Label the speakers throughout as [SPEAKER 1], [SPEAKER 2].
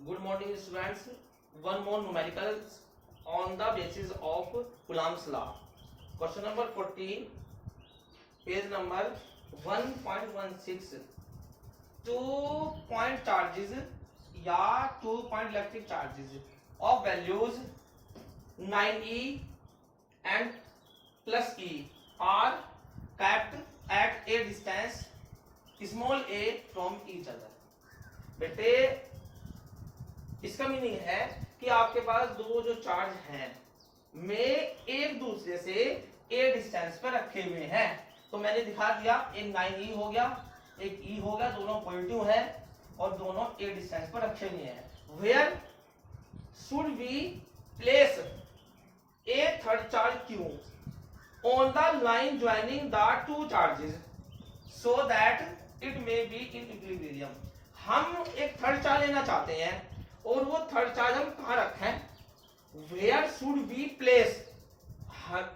[SPEAKER 1] Good morning, students. One more numericals on the basis of Coulomb's law. Question number 14, page number 1.16. 2-point charges या 2-point electric charges of values 9e and plus e are kept at a distance small a from each other. बेटे इसका meaning है कि आपके पास दो जो charge हैं में एक दूसरे से ए डिस्टेंस पर रखे हुए हैं। तो मैंने दिखा दिया, एक 9e हो गया, एक e हो गया, दोनों पॉजिटिव है और दोनों ए डिस्टेंस पर रखे हुए हैं। Where should we place a third charge q on the line joining the two charges so that it may be in equilibrium. हम एक थर्ड चार्ज लेना चाहते हैं और वो थर्ड चार्ज हम कहाँ रखें? वेयर शुड वी प्लेस,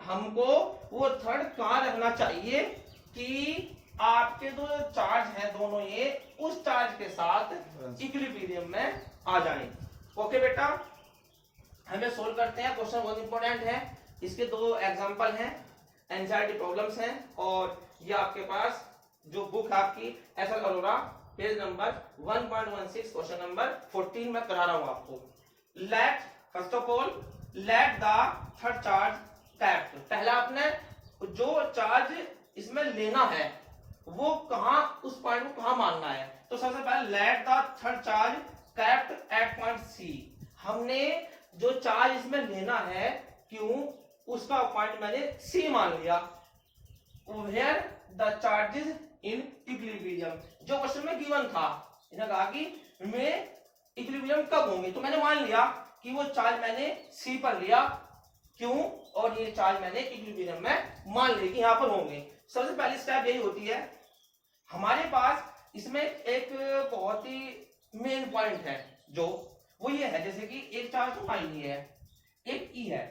[SPEAKER 1] हमको वो थर्ड कहाँ रखना चाहिए कि आपके दो चार्ज हैं दोनों ये उस चार्ज के साथ इक्विलिब्रियम में आ जाए। ओके बेटा, हमें सोल्व करते हैं। क्वेश्चन बहुत इंपॉर्टेंट है, इसके दो एग्जांपल हैं, एंजाइटी प्रॉब्लम्स हैं और ये आपके पास जो बुक है आपकी SL Arora page number 1.16 question number 14 में करा रहा हूं आपको। Let first of all let the third charge kept. पहला आपने जो चार्ज इसमें लेना है वो कहां, उस पॉइंट को कहां मानना है। तो सबसे पहले let the third charge kept at point C. हमने जो चार्ज इसमें लेना है क्यों, उसका पॉइंट मैंने सी मान लिया। Where the charges in equilibrium, जो क्वेश्चन में गिवन था, इन्होंने कहा कि में इक्विलिब्रियम कब होंगे, तो मैंने मान लिया कि वो चार्ज मैंने सी पर लिया क्यों, और ये चार्ज मैंने इक्विलिब्रियम में मान लिया कि यहां पर होंगे। सबसे पहली स्टेप यही होती है, हमारे पास इसमें एक बहुत ही मेन पॉइंट है जो वो ये है, जैसे कि एक चार्ज तो माइनस है, एक ई है।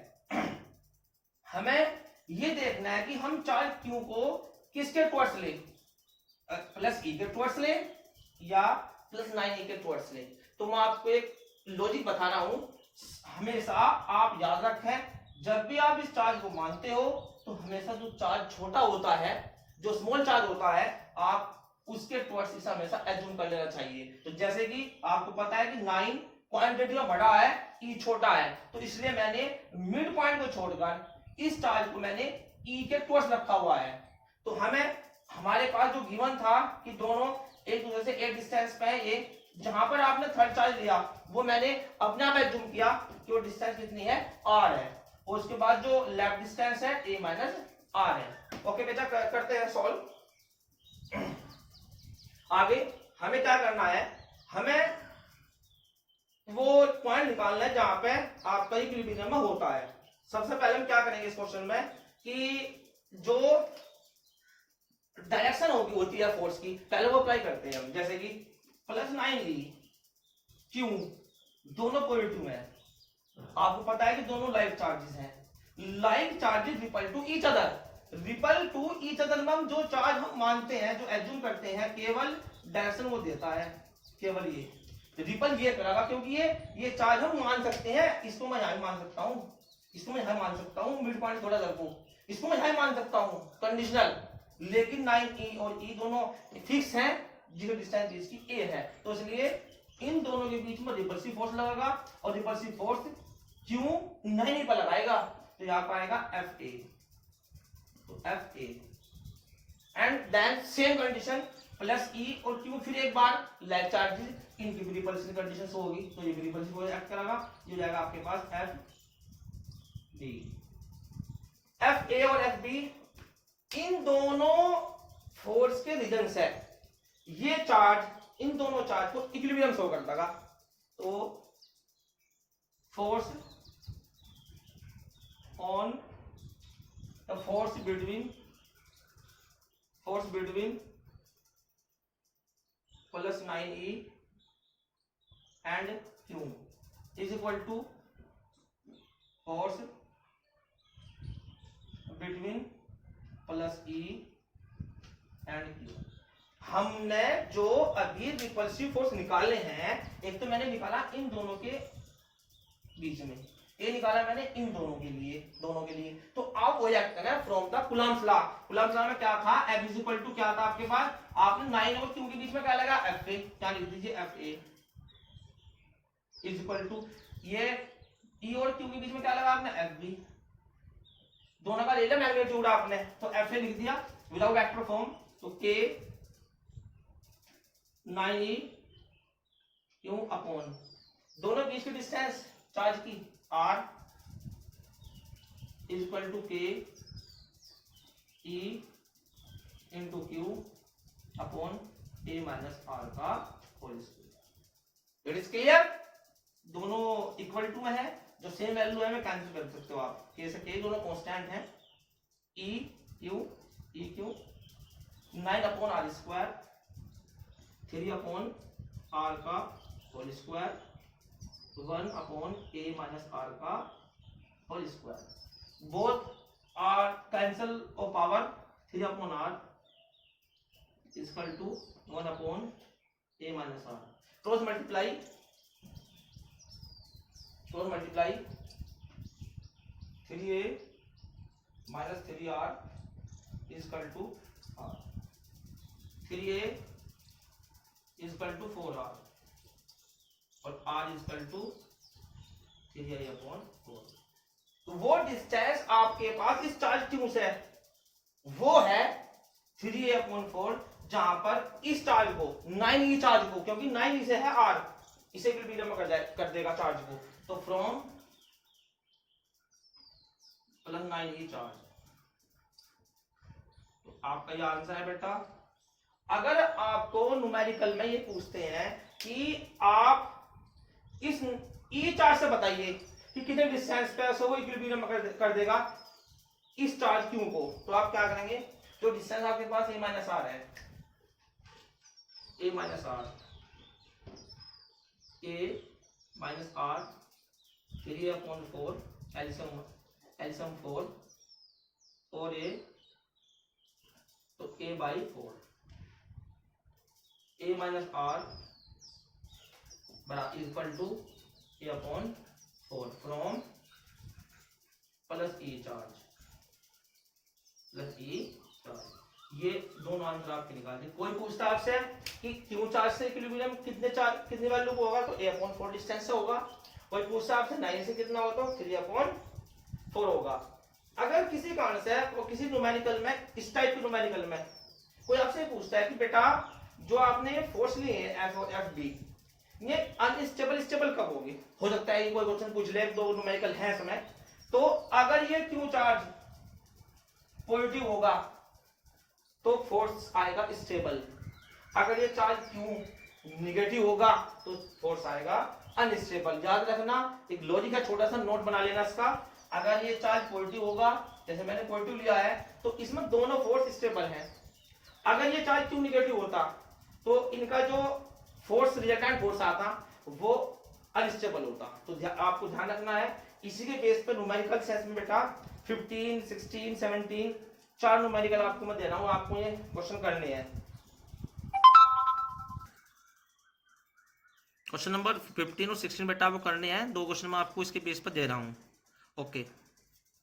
[SPEAKER 1] हमें ये देखना है कि हम चार्ज क्यू को किसके टुवर्ड्स ले, प्लस ई के टुवर्ड्स ले या प्लस 9e के टुवर्ड्स ले। तो मैं आपको एक लॉजिक बता रहा हूं, हमेशा आप याद रखें जब भी आप इस चार्ज को मानते हो तो हमेशा जो चार्ज छोटा होता है, जो स्मॉल चार्ज होता है, आप उसके टुवर्ड्स इसे हमेशा एज्यूम कर लेना चाहिए। तो जैसे कि आपको पता है कि 9 क्वांटिटी में बड़ा है, ई छोटा है, तो इसलिए मैंने मिड पॉइंट को छोड़कर इस चार्ज को मैंने ई के टुवर्ड्स रखा हुआ है। तो हमें हमारे पास जो गिवन था कि दोनों एक दूसरे से एक डिस्टेंस पे है, ये जहां पर आपने थर्ड चार्ज लिया वो मैंने अपने आप एज्यूम किया कि वो डिस्टेंस कितनी है, आर है, और उसके बाद जो लेफ्ट डिस्टेंस है ए माइनस आर है। ओके बेटा, करते हैं सॉल्व। आगे हमें क्या करना है, हमें वो पॉइंट निकालना है जहां पे आपका इक्विलिब्रियम होता है। सबसे पहले हम क्या करेंगे इस क्वेश्चन में कि जो डायरेक्शन होती है फोर्स की, पहले वो अप्लाई करते हैं हम। जैसे कि प्लस 9e क्यों, दोनों पॉजिटिव है, आपको पता है कि दोनों लाइक चार्जेस हैं। Like charges repel to each other, repel to each other में हम जो चार्ज हम मानते हैं, जो एज्यूम करते हैं, केवल डायरेक्शन वो देता है, केवल ये रिपल ये करेगा, क्योंकि ये चार्ज हम मान सकते हैं। इसको मैं यहां मान सकता हूं, इसको मैं यहां मान सकता हूं, मिड पॉइंट थोड़ा को इसको मैं यहां मान सकता हूं, कंडीशनल। लेकिन 9e और e दोनों फिक्स हैं, जिसकी डिस्टेंस इसकी a है, तो इसलिए इन दोनों के बीच में रिपल्सिव फोर्स लगेगा और रिपल्सिव फोर्स क्यों 9e पर लगाएगा, तो यहां पर आएगा Fa। तो Fa and then same condition plus e और q, फिर एक बार लाइक चार्जेस, इनकी भी रिपल्सिव कंडीशन होगी, तो ये भी रिपल्सिव फोर्स एक्ट करेगा, ये जाएगा आपके पास Fb। Fa और Fb इन दोनों फोर्स के रीजन्स है, ये चार्ज इन दोनों चार्ज को इक्विलिब्रियम शो करता है। तो force on the force between plus 9e and q is equal to force between plus e and q। हमने जो अभी रिपल्सिव फोर्स निकाले हैं, एक तो मैंने निकाला इन दोनों के बीच में, ये निकाला मैंने इन दोनों के लिए। तो अब वो एक्ट करें from the Coulomb's law. Coulomb's law में क्या था, F इज इक्वल टू क्या था आपके पास, आपने 9 और Q के बीच में क्या लगा, FA, क्या लिख दीजिए FA इज इक्वल टू, ये E और Q के बीच में क्या लगा आपने, FB, दोनों का ले लिया मैग्नीट्यूड आपने, तो FA लिख दिया विदाउट वेक्टर फॉर्म, तो K 9E Q अपॉन दोनों बीच की डिस्टेंस चार्ज की R is equal to K E into Q upon A minus R का whole square. It is clear, दोनों इक्वल टू में है, जो सेम वैल्यू है मैं कैंसिल कर सकते हो आप, K से K दोनों कांस्टेंट हैं, E Q 9 upon R square 3 upon R का whole square 1 upon A minus R का whole square, both are cancel off power 3 upon R is equal to 1 upon A minus R, cross multiply 3A minus 3R is equal to R, 3A is equal to 4R और R is equal to 3I upon 4। तो वो distance आपके पास इस charge tube से वो है 3A upon 4, जहां पर इस चार्ज को 9E चार्ज को, क्योंकि 9E से है R, इसे इक्विलिब्रियम में कर देगा चार्ज को, तो फ्रॉम प्लस 9E चार्ज, तो आपका ये आंसर है बेटा। अगर आपको न्यूमेरिकल में ये पूछते हैं कि आप इस ई चार्ज से बताइए कि कितने डिस्टेंस पे वो इक्विलिब्रियम कर देगा इस चार्ज क्यू को, तो आप क्या करेंगे, जो डिस्टेंस आपके पास A माइनस आर है, A माइनस आर 3 अपॉन 4 एल्सियम 4A, तो A by 4, A minus R बराबर equal to A upon 4 from plus E charge, ये दोनों आंसर आपके निकाल दिए। कोई पूछता है आपसे कि क्यू चार्ज से इक्विलिब्रियम कितने वैल्यू को होगा, तो A अपॉन 4 डिस्टेंस से होगा। कोई पूछता है आपसे 9 से कितना होगा, तो 3 अपॉन 4 होगा। अगर किसी कारण से वो किसी न्यूमेरिकल में, इस टाइप के न्यूमेरिकल में कोई आपसे पूछता है कि बेटा जो आपने फोर्स लिए है F और FB, ये अनस्टेबल स्टेबल कब होगी, हो सकता है कोई क्वेश्चन पूछ ले, दो न्यूमेरिकल है समय, तो अगर ये क्यू चार्ज पॉजिटिव होगा तो फोर्स आएगा स्टेबल, अगर ये चार्ज क्यू निगेटिव होगा तो फोर्स आएगा अनस्टेबल। याद रखना, एक लॉजिक है, छोटा सा नोट बना लेना इसका। अगर ये चार्ज पॉजिटिव होगा, जैसे मैंने पॉजिटिव लिया है, तो इसमें दोनों फोर्स स्टेबल हैं। अगर ये चार्ज क्यू निगेटिव होता तो इनका जो फोर्स रिजल्टेंट फोर्स आता वो अनस्टेबल होता। तो आपको ध्यान रखना है, इसी के बेस पे न्यूमेरिकल सेंस में बेटा 15, 16, 17 4 न्यूमेरिकल आपको मैं दे रहा हूं, आपको ये क्वेश्चन करने हैं। क्वेश्चन नंबर 15 और 16 बेटा आपको करने हैं, 2 क्वेश्चन मैं आपको इसके बेस पर दे रहा हूं। ओके।